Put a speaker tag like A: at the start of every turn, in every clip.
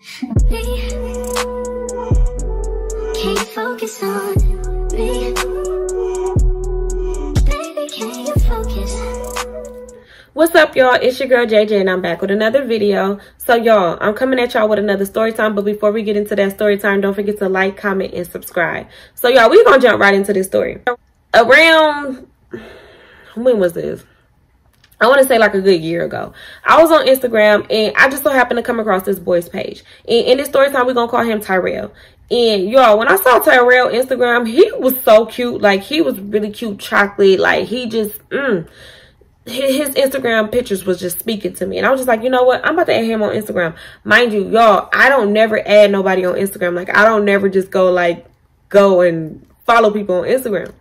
A: Can't focus on me. Baby, can you focus?
B: What's up, y'all? It's your girl JJ, and I'm back with another video. So y'all, I'm coming at y'all with another story time, but before we get into that story time, don't forget to like, comment, and subscribe. So y'all, we're gonna jump right into this story. Around, when was this? I want to say like a good year ago. I was on Instagram and I just so happened to come across this boy's page. And in this story time, we're going to call him Tyrell. And y'all, when I saw Tyrell Instagram, he was so cute. Like, he was really cute, chocolate. Like, he just, his Instagram pictures was just speaking to me. And I was just like, you know what? I'm about to add him on Instagram. Mind you, y'all, I don't never add nobody on Instagram. Like, I don't never just go and follow people on Instagram.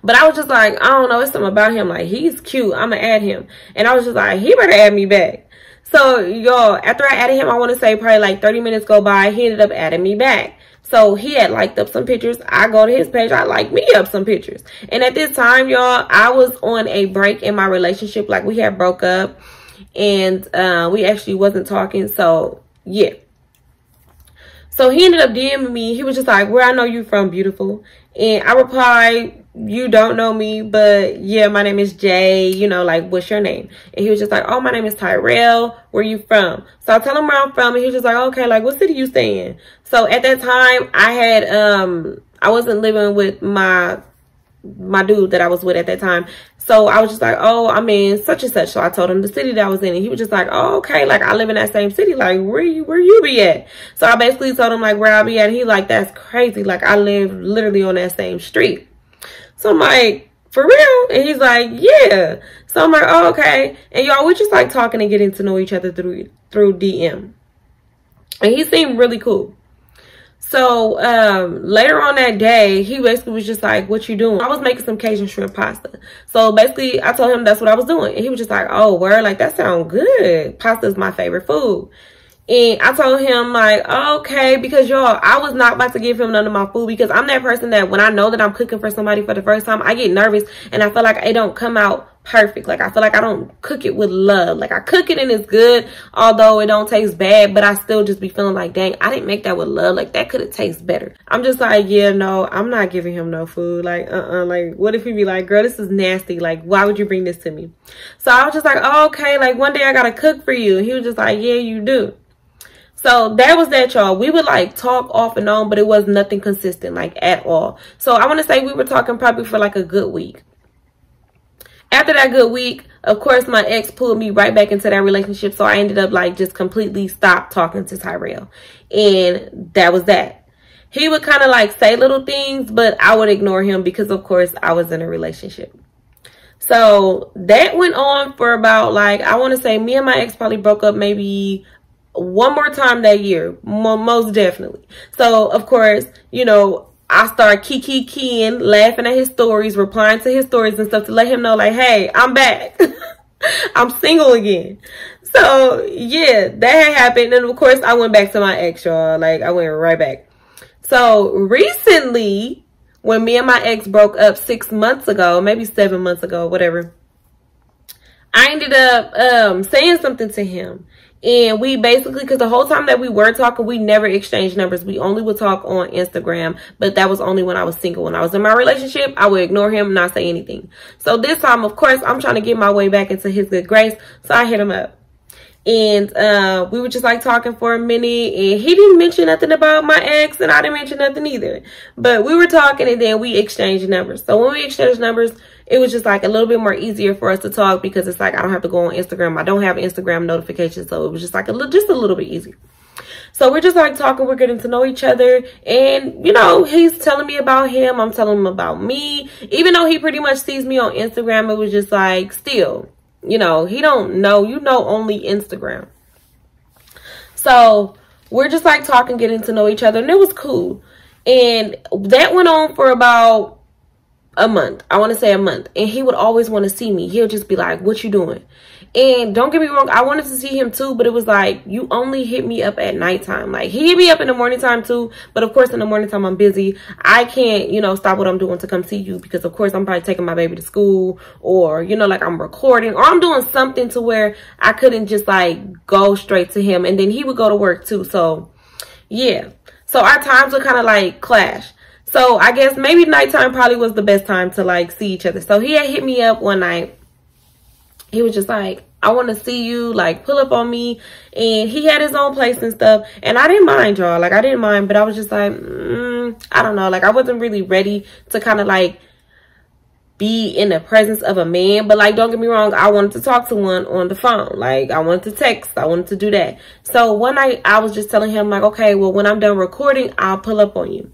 B: But I was just like, I don't know, it's something about him. Like, he's cute. I'm going to add him. And I was just like, he better add me back. So, y'all, after I added him, I want to say probably like 30 minutes go by. He ended up adding me back. So, he had liked up some pictures. I go to his page. I like me up some pictures. And at this time, y'all, I was on a break in my relationship. Like, we had broke up. And we actually wasn't talking. So, yeah. So, he ended up DMing me. He was just like, where I know you from, beautiful. And I replied, you don't know me, but yeah, my name is Jay, you know, like, what's your name? And he was just like, oh, my name is Tyrell, where you from? So I tell him where I'm from, and he was just like, okay, like, what city you stay in? So at that time, I had, I wasn't living with my dude that I was with at that time. So I was just like, oh, I'm in such and such. So I told him the city that I was in, and he was just like, oh, okay, like, I live in that same city. Like, where you be at? So I basically told him, like, where I be at. And he like, that's crazy. Like, I live literally on that same street. So I'm like, for real? And he's like, yeah. So I'm like, oh, okay. And y'all, we just like talking and getting to know each other through DM. And he seemed really cool. So later on that day, he basically was just like, what you doing? I was making some Cajun shrimp pasta. So basically, I told him that's what I was doing. And he was just like, oh, word, like, that sounds good. Pasta is my favorite food. And I told him, like, okay, because y'all, I was not about to give him none of my food, because I'm that person that when I know that I'm cooking for somebody for the first time, I get nervous and I feel like it don't come out perfect. Like, I feel like I don't cook it with love. Like, I cook it and it's good, although it don't taste bad, but I still just be feeling like, dang, I didn't make that with love. Like, that could have tasted better. I'm just like, yeah, no, I'm not giving him no food. Like, like, what if he be like, girl, this is nasty. Like, why would you bring this to me? So I was just like, oh, okay, like, one day I gotta cook for you. And he was just like, yeah, you do. So that was that, y'all. We would like talk off and on, but it was nothing consistent, like, at all. So I want to say we were talking probably for like a good week. After that good week, of course, my ex pulled me right back into that relationship. So I ended up like just completely stopped talking to Tyrell. And that was that. He would kind of like say little things, but I would ignore him because, of course, I was in a relationship. So that went on for about, like, I want to say me and my ex probably broke up maybe one more time that year, most definitely. So, of course, you know, I started keying, laughing at his stories, replying to his stories and stuff to let him know, like, hey, I'm back. I'm single again. So, yeah, that had happened. And, of course, I went back to my ex, y'all. Like, I went right back. So, recently, when me and my ex broke up 6 months ago, maybe 7 months ago, whatever, I ended up saying something to him. And we basically, because the whole time that we were talking, we never exchanged numbers. We only would talk on Instagram, but that was only when I was single. When I was in my relationship, I would ignore him and not say anything. So this time, of course, I'm trying to get my way back into his good grace. So I hit him up. And we were just like talking for a minute, and he didn't mention nothing about my ex, and I didn't mention nothing either. But we were talking, and then we exchanged numbers. So when we exchanged numbers, it was just like a little bit more easier for us to talk, because it's like I don't have to go on Instagram. I don't have Instagram notifications, so it was just like a little bit easier. So we're just like talking, we're getting to know each other, and you know, he's telling me about him, I'm telling him about me. Even though he pretty much sees me on Instagram, it was just like, still, you know, he don't know, you know, only Instagram. So we're just like talking, getting to know each other, and it was cool. And that went on for about a month. I want to say a month. And he would always want to see me. He'll just be like, what you doing? And don't get me wrong, I wanted to see him too, but it was like, you only hit me up at nighttime. Like, he hit me up in the morning time too, but of course in the morning time I'm busy. I can't, you know, stop what I'm doing to come see you, because of course I'm probably taking my baby to school, or, you know, like I'm recording, or I'm doing something to where I couldn't just like go straight to him. And then he would go to work too. So yeah, so our times would kind of like clash. So I guess maybe nighttime probably was the best time to like see each other. So he had hit me up one night. He was just like, I want to see you, like pull up on me. And he had his own place and stuff. And I didn't mind, y'all. Like I didn't mind, but I was just like, I don't know. Like I wasn't really ready to kind of like be in the presence of a man. But like, don't get me wrong, I wanted to talk to one on the phone. Like I wanted to text, I wanted to do that. So one night I was just telling him like, okay, well, when I'm done recording, I'll pull up on you.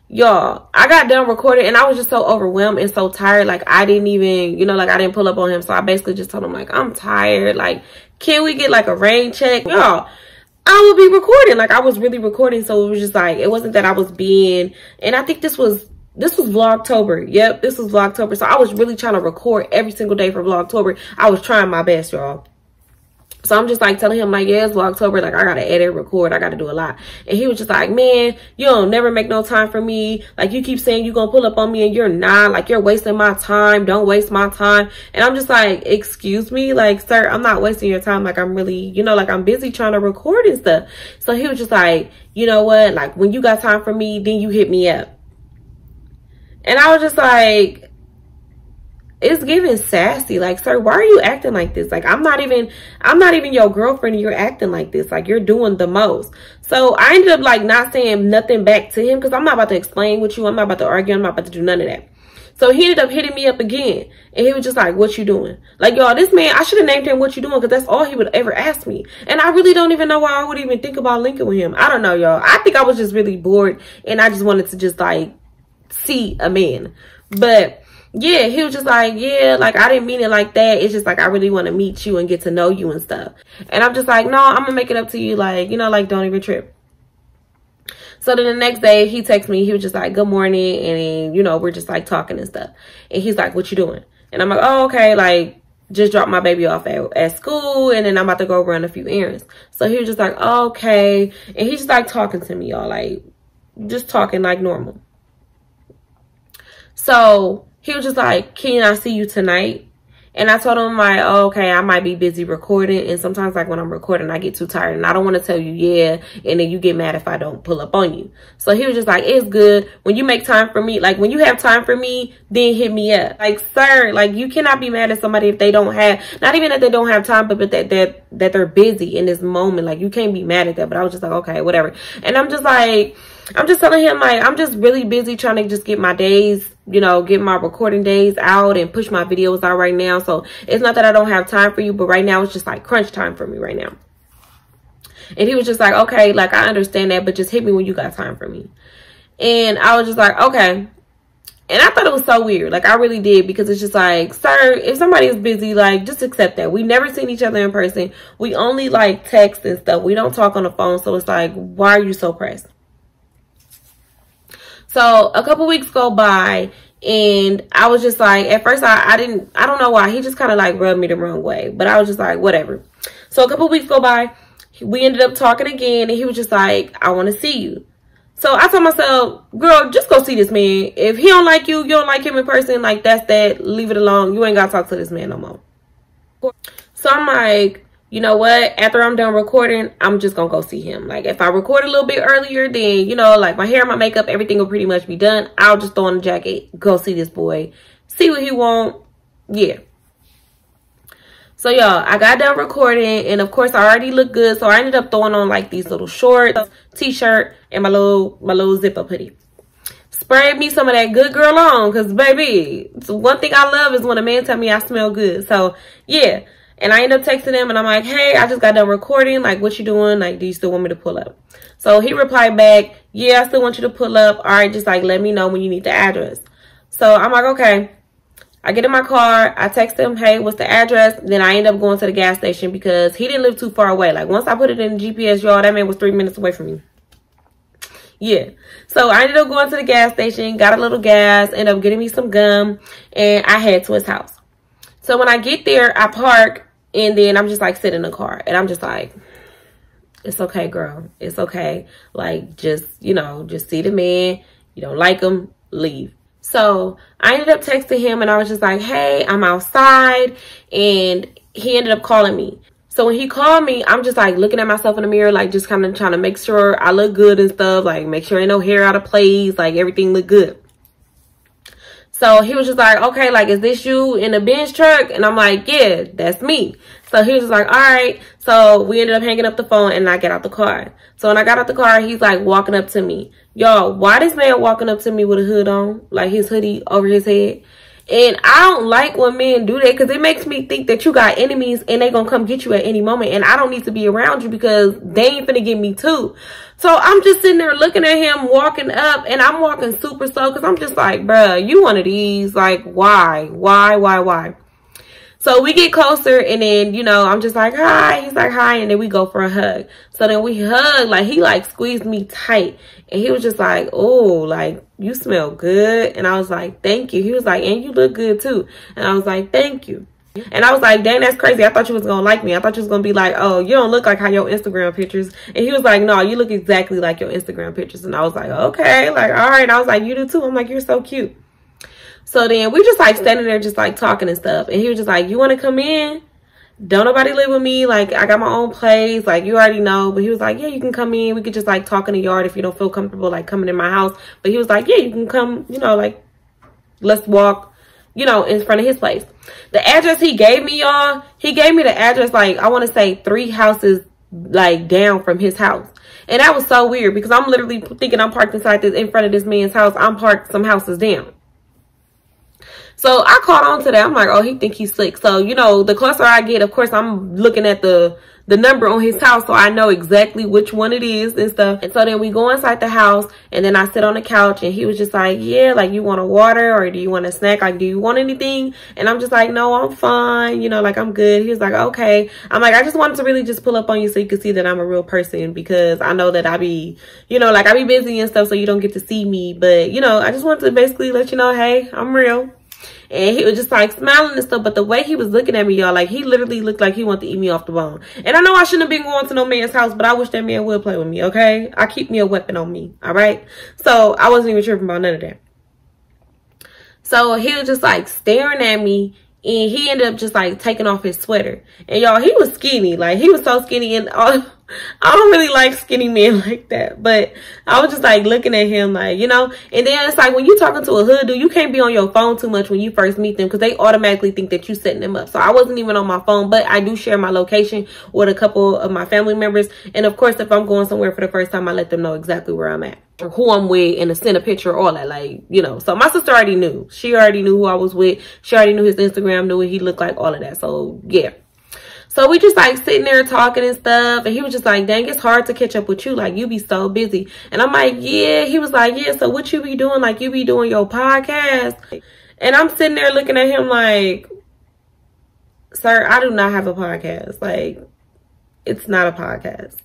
B: Y'all, I got done recording and I was just so overwhelmed and so tired. Like I didn't even, you know, like I didn't pull up on him. So I basically just told him like, I'm tired. Like, can we get like a rain check? Y'all, I would be recording. Like I was really recording. So it was just like, it wasn't that I was being, and I think this was Vlogtober. Yep, this was Vlogtober. So I was really trying to record every single day for Vlogtober. I was trying my best, y'all. So I'm just like telling him like, yeah, it's Vlogtober. Like I got to edit, record. I got to do a lot. And he was just like, man, you don't never make no time for me. Like you keep saying you're going to pull up on me and you're not. Like you're wasting my time. Don't waste my time. And I'm just like, excuse me? Like, sir, I'm not wasting your time. Like I'm really, you know, like I'm busy trying to record and stuff. So he was just like, you know what? Like when you got time for me, then you hit me up. And I was just like, it's giving sassy. Like, sir, why are you acting like this? Like, I'm not even your girlfriend and you're acting like this. Like, you're doing the most. So I ended up like not saying nothing back to him, because I'm not about to explain with you. I'm not about to argue. I'm not about to do none of that. So he ended up hitting me up again. And he was just like, what you doing? Like, y'all, this man, I should have named him what you doing, because that's all he would ever ask me. And I really don't even know why I would even think about linking with him. I don't know, y'all. I think I was just really bored and I just wanted to just like see a man. But yeah, he was just like, yeah, like I didn't mean it like that. It's just like I really want to meet you and get to know you and stuff. And I'm just like, no, I'm gonna make it up to you. Like, you know, like don't even trip. So then the next day he texted me. He was just like, good morning. And then, you know, we're just like talking and stuff. And he's like, what you doing? And I'm like, oh, okay. Like just dropped my baby off at school. And then I'm about to go run a few errands. So he was just like, oh, okay. And he's just like talking to me, y'all, like just talking like normal. So he was just like, can I see you tonight? And I told him like, oh, okay, I might be busy recording. And sometimes like when I'm recording, I get too tired and I don't want to tell you, yeah. And then you get mad if I don't pull up on you. So he was just like, it's good. When you make time for me, like when you have time for me, then hit me up. Like, sir, like you cannot be mad at somebody if they don't have, not even that they don't have time, but that they're busy in this moment. Like you can't be mad at that. But I was just like, okay, whatever. And I'm just like, I'm just telling him like, I'm just really busy trying to just get my days, you know, get my recording days out and push my videos out right now. So it's not that I don't have time for you, but right now it's just like crunch time for me right now. And he was just like, okay, like I understand that, but just hit me when you got time for me. And I was just like, okay. And I thought it was so weird. Like I really did, because it's just like, sir, if somebody is busy, like just accept that. We never seen each other in person. We only like text and stuff. We don't talk on the phone. So it's like, why are you so pressed? So a couple weeks go by and I was just like, at first I don't know why. He just kind of like rubbed me the wrong way, but I was just like, whatever. So a couple weeks go by, we ended up talking again and he was just like, I want to see you. So I told myself, girl, just go see this man. If he don't like you, you don't like him in person, like that's that, leave it alone. You ain't got to talk to this man no more. So I'm like, you know what? After I'm done recording, I'm just going to go see him. Like, if I record a little bit earlier, then, you know, like my hair, my makeup, everything will pretty much be done. I'll just throw on the jacket, go see this boy, see what he want. Yeah. So, y'all, I got done recording, and, of course, I already look good. So, I ended up throwing on, like, these little shorts, t-shirt, and my little zip-up hoodie. Sprayed me some of that good girl on, because, baby, one thing I love is when a man tell me I smell good. So, yeah. And I end up texting him and I'm like, hey, I just got done recording. Like, what you doing? Like, do you still want me to pull up? So he replied back, yeah, I still want you to pull up. All right, just like let me know when you need the address. So I'm like, okay. I get in my car. I text him, hey, what's the address? Then I end up going to the gas station because he didn't live too far away. Like once I put it in the GPS, y'all, that man was 3 minutes away from me. Yeah. So I ended up going to the gas station, got a little gas, ended up getting me some gum, and I head to his house. So when I get there, I park, and then I'm just like sitting in the car, and I'm just like, it's okay, girl. It's okay. Like, just, you know, just see the man. You don't like him, leave. So I ended up texting him, and I was just like, hey, I'm outside, and he ended up calling me. So when he called me, I'm just like looking at myself in the mirror, like just kind of trying to make sure I look good and stuff, like make sure ain't no hair out of place, like everything look good. So he was just like, okay, like, is this you in a Benz truck? And I'm like, yeah, that's me. So he was just like, all right. So we ended up hanging up the phone, and I get out the car. So when I got out the car, he's like walking up to me. Y'all, why this man walking up to me with a hood on, like his hoodie over his head? And I don't like when men do that, because it makes me think that you got enemies and they gonna come get you at any moment, and I don't need to be around you because they ain't finna get me too. So I'm just sitting there looking at him walking up, and I'm walking super slow because I'm just like, bruh, you one of these, like, why? So we get closer, and then, you know, I'm just like, hi. He's like, hi. And then we go for a hug. So then we hug, like, he like squeezed me tight. And he was just like, oh, like, you smell good. And I was like, thank you. He was like, and you look good too. And I was like, thank you. And I was like, dang, that's crazy. I thought you was going to like me. I thought you was going to be like, oh, you don't look like how your Instagram pictures. And he was like, no, you look exactly like your Instagram pictures. And I was like, okay, like, all right. I was like, you do too. I'm like, you're so cute. So then we just like standing there just like talking and stuff. And he was just like, you want to come in? Don't nobody live with me. Like, I got my own place. Like, you already know. But he was like, yeah, you can come in. We could just like talk in the yard if you don't feel comfortable like coming in my house. But he was like, yeah, you can come, you know, like, let's walk, you know, in front of his place. The address he gave me, y'all, he gave me the address, like, I want to say 3 houses like down from his house. And that was so weird because I'm literally thinking I'm parked inside this, in front of this man's house. I'm parked some houses down. So I caught on to that. I'm like, oh, he think he's slick. So, you know, the closer I get, of course, I'm looking at the number on his house, so I know exactly which one it is and stuff. And so then we go inside the house, and then I sit on the couch, and he was just like, yeah, like, you want a water, or do you want a snack? Like, do you want anything? And I'm just like, no, I'm fine. You know, like, I'm good. He was like, okay. I'm like, I just wanted to really just pull up on you so you could see that I'm a real person, because I know that I be, you know, like, I be busy and stuff, so you don't get to see me. But, you know, I just wanted to basically let you know, hey, I'm real. And he was just like smiling and stuff. But the way he was looking at me, y'all, like, he literally looked like he wanted to eat me off the bone. And I know I shouldn't have been going to no man's house, but I wish that man would play with me, okay? I keep me a weapon on me, all right? So I wasn't even tripping about none of that. So he was just like staring at me, and he ended up just like taking off his sweater. And y'all, he was skinny. Like, he was so skinny, and I don't really like skinny men like that. But I was just like looking at him like, you know. And then it's like when you talking to a hood dude, you can't be on your phone too much when you first meet them, because they automatically think that you setting them up. So I wasn't even on my phone, but I do share my location with a couple of my family members. And of course, if I'm going somewhere for the first time, I let them know exactly where I'm at, or who I'm with, and to send a picture, all that, like, you know. So my sister already knew. She already knew who I was with. She already knew his Instagram, knew what he looked like, all of that. So yeah. So we just like sitting there talking and stuff. And he was just like, dang, it's hard to catch up with you. Like, you be so busy. And I'm like, yeah. He was like, yeah, so what you be doing? Like, you be doing your podcast? And I'm sitting there looking at him like, sir, I do not have a podcast. Like, it's not a podcast.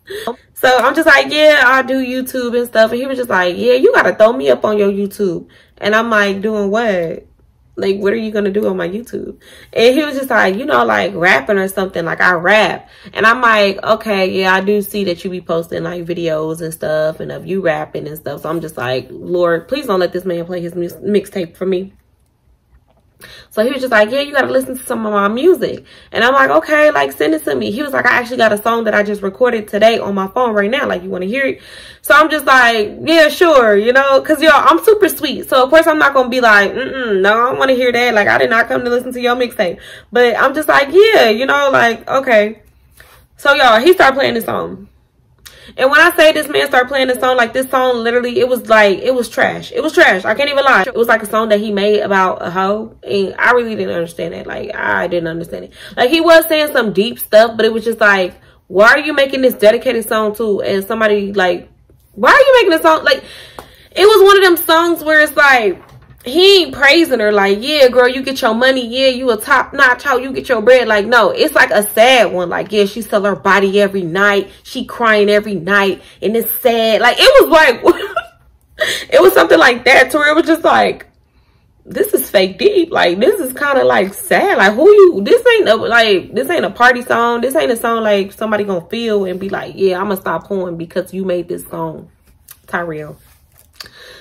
B: So I'm just like, yeah, I do YouTube and stuff. And he was just like, yeah, you got to throw me up on your YouTube. And I'm like, doing what? Like, what are you going to do on my YouTube? And he was just like, you know, like rapping or something. Like, I rap. And I'm like, okay, yeah, I do see that you be posting like videos and stuff and of you rapping and stuff. So I'm just like, Lord, please don't let this man play his mixtape for me. So he was just like, yeah, you got to listen to some of my music. And I'm like, okay, like, send it to me. He was like, I actually got a song that I just recorded today on my phone right now. Like, you want to hear it? So I'm just like, yeah, sure, you know, because, y'all, I'm super sweet. So, of course, I'm not going to be like, no, I don't want to hear that. Like, I did not come to listen to your mixtape. But I'm just like, yeah, you know, like, okay. So, y'all, he started playing this song. And when I say this man started playing this song, like, this song literally, it was like, it was trash. It was trash. I can't even lie. It was like a song that he made about a hoe. And I really didn't understand it. Like, I didn't understand it. Like, he was saying some deep stuff, but it was just like, why are you making this dedicated song to? And somebody, like, why are you making a song? Like, it was one of them songs where it's like, he ain't praising her like, yeah, girl, you get your money. Yeah, you a top notch. How you get your bread? Like, no, it's like a sad one. Like, yeah, she sell her body every night. She crying every night. And it's sad. Like, it was like, it was something like that to where it was just like, this is fake deep. Like, this is kind of like sad. Like, this ain't a party song. This ain't a song like somebody gonna feel and be like, yeah, I'm gonna stop pouring because you made this song, Tyrell.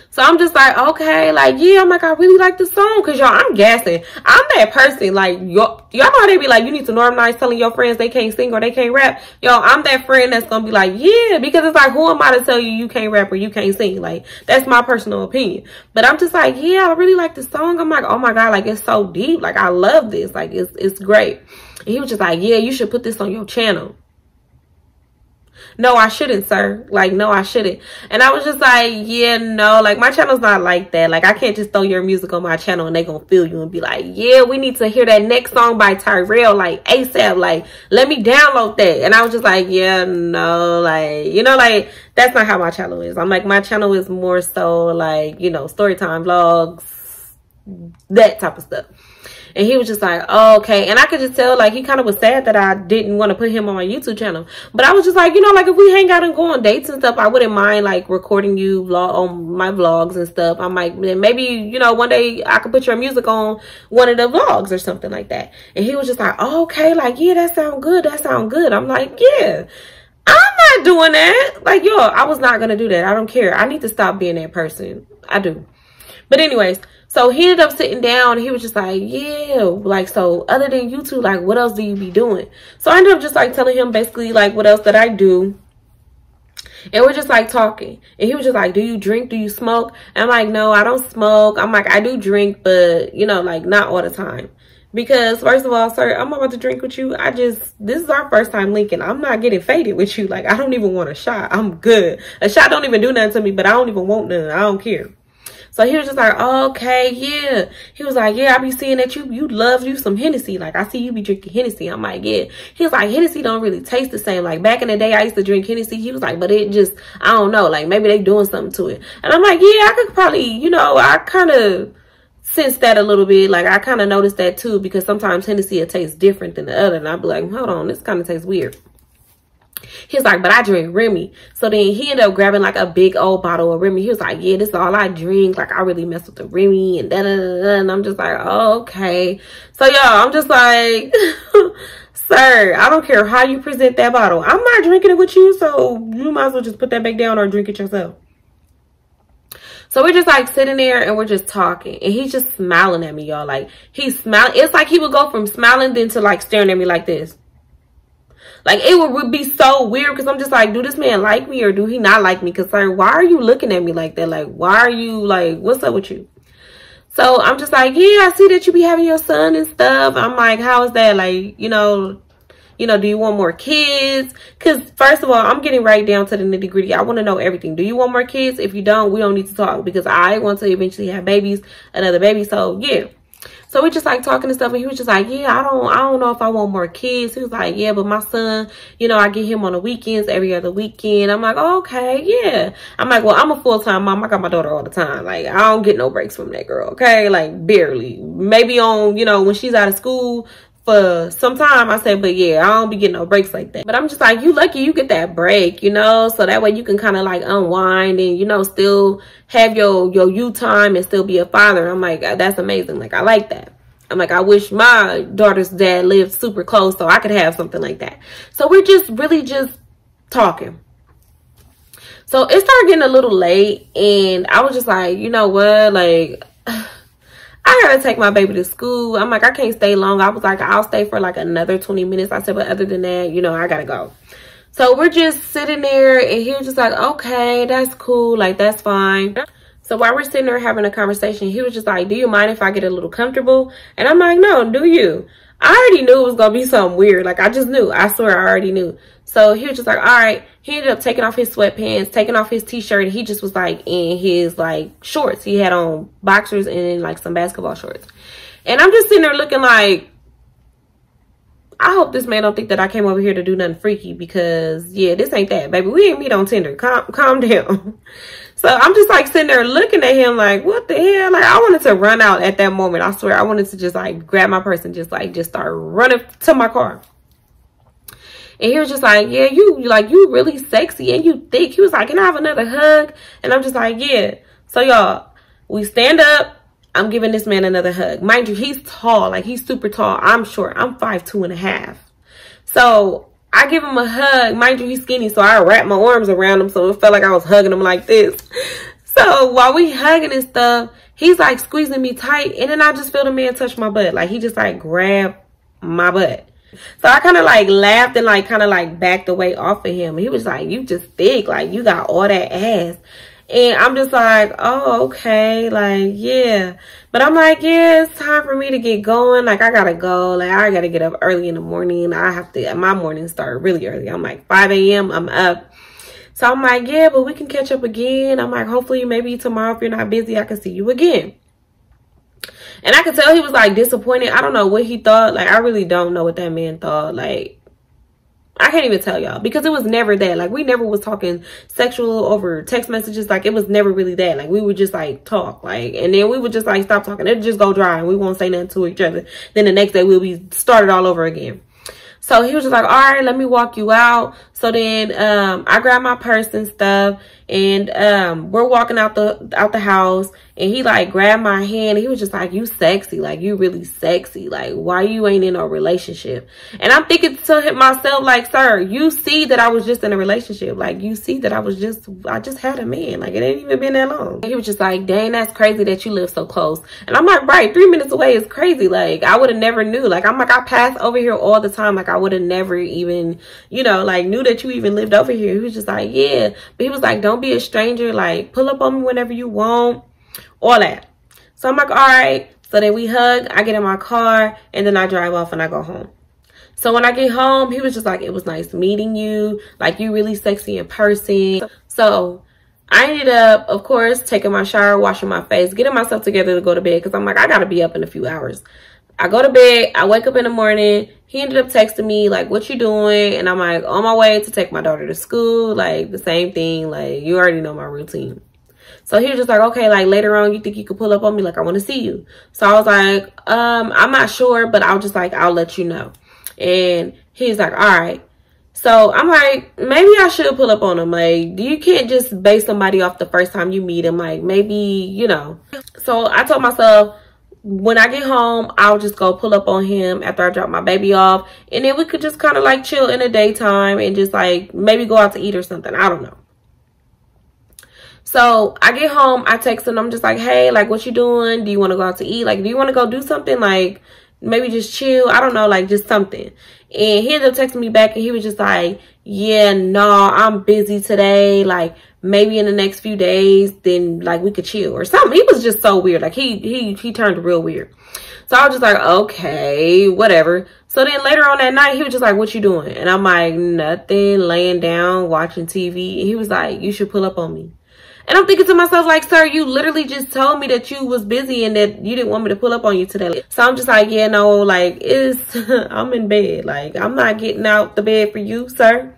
B: So I'm just like, okay, like, yeah, I'm like, I really like this song. Cause y'all, I'm gassing. I'm that person, like, y'all know how they be like, you need to normalize telling your friends they can't sing or they can't rap. Yo, I'm that friend that's gonna be like, yeah, because it's like, who am I to tell you you can't rap or you can't sing? Like, that's my personal opinion. But I'm just like, yeah, I really like this song. I'm like, oh my God, like, it's so deep. Like, I love this. Like, it's great. And he was just like, yeah, you should put this on your channel. No, I shouldn't, sir. Like, no, I shouldn't. And I was just like, yeah, no, like, my channel's not like that. Like, I can't just throw your music on my channel and they gonna feel you and be like, yeah, we need to hear that next song by Tyrell, like, ASAP. Like, let me download that. And I was just like, yeah, no, like, you know, like, that's not how my channel is. I'm like, my channel is more so like, you know, story time vlogs, that type of stuff. And he was just like, oh, okay. And I could just tell, like, he kind of was sad that I didn't want to put him on my YouTube channel. But I was just like, you know, like, if we hang out and go on dates and stuff, I wouldn't mind, like, recording you on my vlogs and stuff. I'm like, maybe, you know, one day I could put your music on one of the vlogs or something like that. And he was just like, oh, okay. Like, yeah, that sound good. That sound good. I'm like, yeah, I'm not doing that. Like, yo, I was not going to do that. I don't care. I need to stop being that person. I do. But anyways, so he ended up sitting down and he was just like, yeah, like, so other than YouTube, like, what else do you be doing? So I ended up just like telling him basically like what else that I do. And we're just like talking. And he was just like, do you drink? Do you smoke? And I'm like, no, I don't smoke. I'm like, I do drink, but you know, like not all the time. Because first of all, sir, I'm about to drink with you. This is our first time linking. I'm not getting faded with you. Like, I don't even want a shot. I'm good. A shot don't even do nothing to me, but I don't even want none. I don't care. So he was just like, oh, okay, yeah. He was like, yeah, I be seeing that you love you some Hennessy. Like, I see you be drinking Hennessy. I'm like, yeah. He was like, Hennessy don't really taste the same. Like, back in the day, I used to drink Hennessy. He was like, but it just, I don't know. Like, maybe they doing something to it. And I'm like, yeah, I could probably, you know, I kind of sensed that a little bit. Like, I kind of noticed that too, because sometimes Hennessy, it tastes different than the other. And I'd be like, hold on, this kind of tastes weird. He's like, but I drink Remy. So then he ended up grabbing like a big old bottle of Remy. He was like, yeah, this is all I drink. Like, I really mess with the Remy and da-da-da-da. And I'm just like, oh, okay. So y'all, I'm just like, sir, I don't care how you present that bottle. I'm not drinking it with you. So you might as well just put that back down or drink it yourself. So we're just like sitting there and we're just talking. And he's just smiling at me, y'all. Like, he's smiling. It's like he would go from smiling then to like staring at me like this. Like, it would be so weird because I'm just like, do this man like me or do he not like me? Because, sir, why are you looking at me like that? Like, why are you, like, what's up with you? So I'm just like, yeah, I see that you be having your son and stuff. I'm like, how is that? Like, you know, do you want more kids? Because, first of all, I'm getting right down to the nitty gritty. I want to know everything. Do you want more kids? If you don't, we don't need to talk because I want to eventually have babies, another baby. So, yeah. So we just like talking and stuff, and he was just like, yeah, I don't know if I want more kids. He was like, yeah, but my son, you know, I get him on the weekends, every other weekend. I'm like, oh, okay, yeah. I'm like, well, I'm a full-time mom. I got my daughter all the time. Like, I don't get no breaks from that girl, okay? Like, barely. Maybe on, you know, when she's out of school for some time, I said, but yeah, I don't be getting no breaks like that. But I'm just like, you lucky you get that break, you know, so that way you can kind of like unwind and, you know, still have your you time and still be a father. I'm like, that's amazing. Like, I like that. I'm like, I wish my daughter's dad lived super close so I could have something like that. So we're just really just talking. So it started getting a little late and I was just like, you know what, like, I gotta take my baby to school. I'm like, I can't stay long. I was like, I'll stay for like another 20 minutes. I said, but other than that, you know, I gotta go. So we're just sitting there and he was just like, okay, that's cool. Like, that's fine. So while we're sitting there having a conversation, he was just like, do you mind if I get a little comfortable? And I'm like, no, do you? I already knew it was gonna be something weird. Like, I just knew. I swear I already knew. So he was just like, all right. He ended up taking off his sweatpants, taking off his t-shirt, and he just was like in his like shorts. He had on boxers and like some basketball shorts. And I'm just sitting there looking like, I hope this man don't think that I came over here to do nothing freaky, because yeah, this ain't that, baby. We ain't meet on Tinder. Calm down. So I'm just like sitting there looking at him like, what the hell? Like, I wanted to run out at that moment. I swear, I wanted to just like grab my purse and just start running to my car. And he was just like, yeah, you really sexy and you thick. He was like, can I have another hug? And I'm just like, yeah. So y'all, we stand up. I'm giving this man another hug. Mind you, he's tall. Like, he's super tall. I'm short. I'm 5'2.5". So I give him a hug. Mind you, he's skinny. So I wrap my arms around him. So it felt like I was hugging him like this. So while we hugging and stuff, he's like squeezing me tight. And then I just feel the man touch my butt. Like, he just like grabbed my butt. So I kind of like laughed and like kind of like backed away off of him. He was like, you just thick. Like, you got all that ass. And I'm just like, oh, okay, like, yeah. But I'm like, yeah, it's time for me to get going. Like, I gotta go. Like, I gotta get up early in the morning. I have to, my mornings start really early. I'm like 5 a.m. I'm up. So I'm like, yeah, but we can catch up again. I'm like, hopefully maybe tomorrow, if you're not busy, I can see you again. And I could tell he was like disappointed. I don't know what he thought. Like, I really don't know what that man thought. Like, I can't even tell y'all, because it was never that. Like, we never was talking sexual over text messages. Like, it was never really that. Like, we would just like talk, like, and then we would just like stop talking. It'd just go dry and we won't say nothing to each other. Then the next day we'll be started all over again. So he was just like, all right, let me walk you out. So then I grabbed my purse and stuff, and we're walking out the house, and he like grabbed my hand. He was just like, you sexy, like, you really sexy, like, why you ain't in a relationship? And I'm thinking to myself, like, sir, you see that I was just in a relationship. Like, you see that I just had a man. Like, it ain't even been that long. And he was just like, dang, that's crazy that you live so close. And I'm like, right, 3 minutes away is crazy. Like, I would have never knew. Like, I'm like, I pass over here all the time. Like, I would have never even, you know, like, knew that you even lived over here. He was just like, yeah. But he was like, don't be a stranger. Like, pull up on me whenever you want. All that. So I'm like, all right. So then we hug. I get in my car, and then I drive off and I go home. So when I get home, he was just like, it was nice meeting you. Like, you really sexy in person. So I ended up, of course, taking my shower, washing my face, getting myself together to go to bed, because I'm like, I got to be up in a few hours. I go to bed. I wake up in the morning. He ended up texting me, like, what you doing? And I'm like, on my way to take my daughter to school. Like, the same thing. Like, you already know my routine. So he was just like, okay, like, later on, you think you could pull up on me? Like, I want to see you. So I was like, I'm not sure, but I'll just like, I'll let you know. And he's like, all right. So I'm like, maybe I should pull up on him. Like, you can't just base somebody off the first time you meet him. Like, maybe, you know. So I told myself, when I get home, I'll just go pull up on him after I drop my baby off. And then we could just kind of like chill in the daytime and just like maybe go out to eat or something. I don't know. So I get home, I text him. I'm just like, hey, like, what you doing? Do you want to go out to eat? Like, do you want to go do something? Like, maybe just chill. I don't know, like, just something. And he ended up texting me back, and he was just like, yeah, no, I'm busy today. Like, maybe in the next few days, then like we could chill or something. He was just so weird. Like, he turned real weird. So I was just like, okay, whatever. So then later on that night, he was just like, what you doing? And I'm like, nothing, laying down, watching TV. And he was like, you should pull up on me. And I'm thinking to myself, like, sir, you literally just told me that you was busy and that you didn't want me to pull up on you today. So I'm just like, yeah, no, like, I'm in bed. Like, I'm not getting out the bed for you, sir.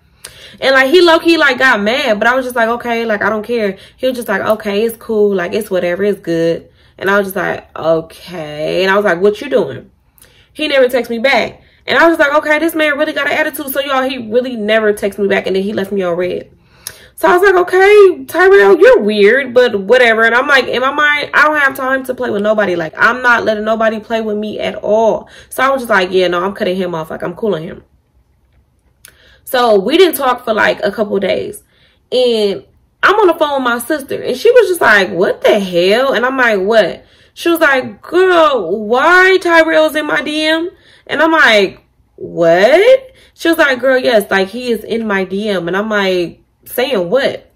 B: And like, he low-key like got mad, but I was just like, okay, like, I don't care. He was just like, okay, it's cool. Like, it's whatever, it's good. And I was just like, okay. And I was like, what you doing? He never texted me back. And I was like, okay, this man really got an attitude. So y'all, he really never texted me back, and then he left me on red. So I was like, okay, Tyrell, you're weird, but whatever. And I'm like, in my mind, I don't have time to play with nobody. Like, I'm not letting nobody play with me at all. So I was just like, yeah, no, I'm cutting him off. Like, I'm cool on him. So we didn't talk for like a couple days. And I'm on the phone with my sister. And she was just like, what the hell? And I'm like, what? She was like, girl, why Tyrell's in my DM? And I'm like, what? She was like, girl, yes, like, he is in my DM. And I'm like, saying what?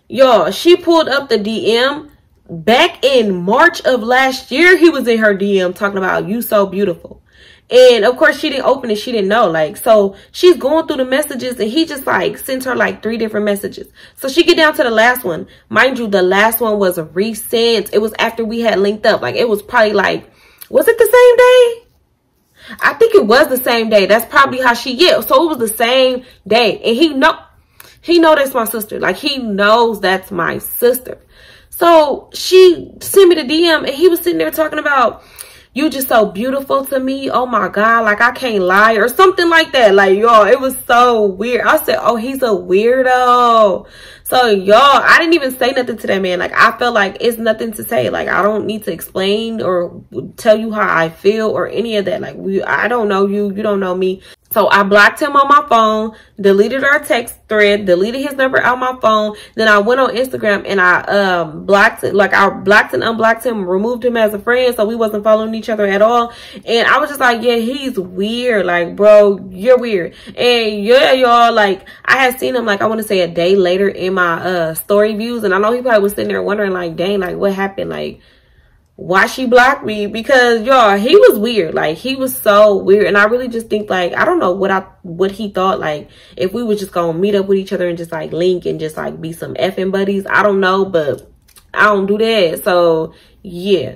B: Y'all, she pulled up the DM back in March of last year. He was in her DM talking about you so beautiful. And of course she didn't open it. She didn't know. Like, so she's going through the messages, and he just like sent her like 3 different messages. So she get down to the last one. Mind you, the last one was recent. It was after we had linked up. Like, it was probably like, was it the same day? I think it was the same day. That's probably how she, yeah. So it was the same day. And he know that's my sister. Like, he knows that's my sister. So she sent me the DM and he was sitting there talking about, you just so beautiful to me. Oh my God. Like, I can't lie, or something like that. Like, y'all, it was so weird. I said, oh, he's a weirdo. So y'all, I didn't even say nothing to that man. Like, I felt like it's nothing to say. Like, I don't need to explain or tell you how I feel or any of that. Like, I don't know you. You don't know me. So I blocked him on my phone, deleted our text thread, deleted his number out my phone. Then I went on Instagram and I blocked it. Like, I blocked and unblocked him, removed him as a friend, so we wasn't following each other at all. And I was just like, yeah, he's weird. Like, bro, you're weird. And yeah, y'all, like, I had seen him, like, I want to say a day later in my story views. And I know he probably was sitting there wondering, like, dang, like, what happened? Like, why she blocked me? Because y'all, he was weird. Like, he was so weird. And I really just think, like, I don't know what he thought, like, if we was just gonna meet up with each other and just like link and just like be some effing buddies. I don't know, but I don't do that. So yeah.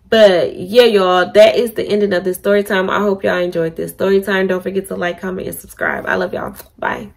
B: But yeah, y'all, that is the ending of this story time. I hope y'all enjoyed this story time. Don't forget to like, comment, and subscribe. I love y'all. Bye.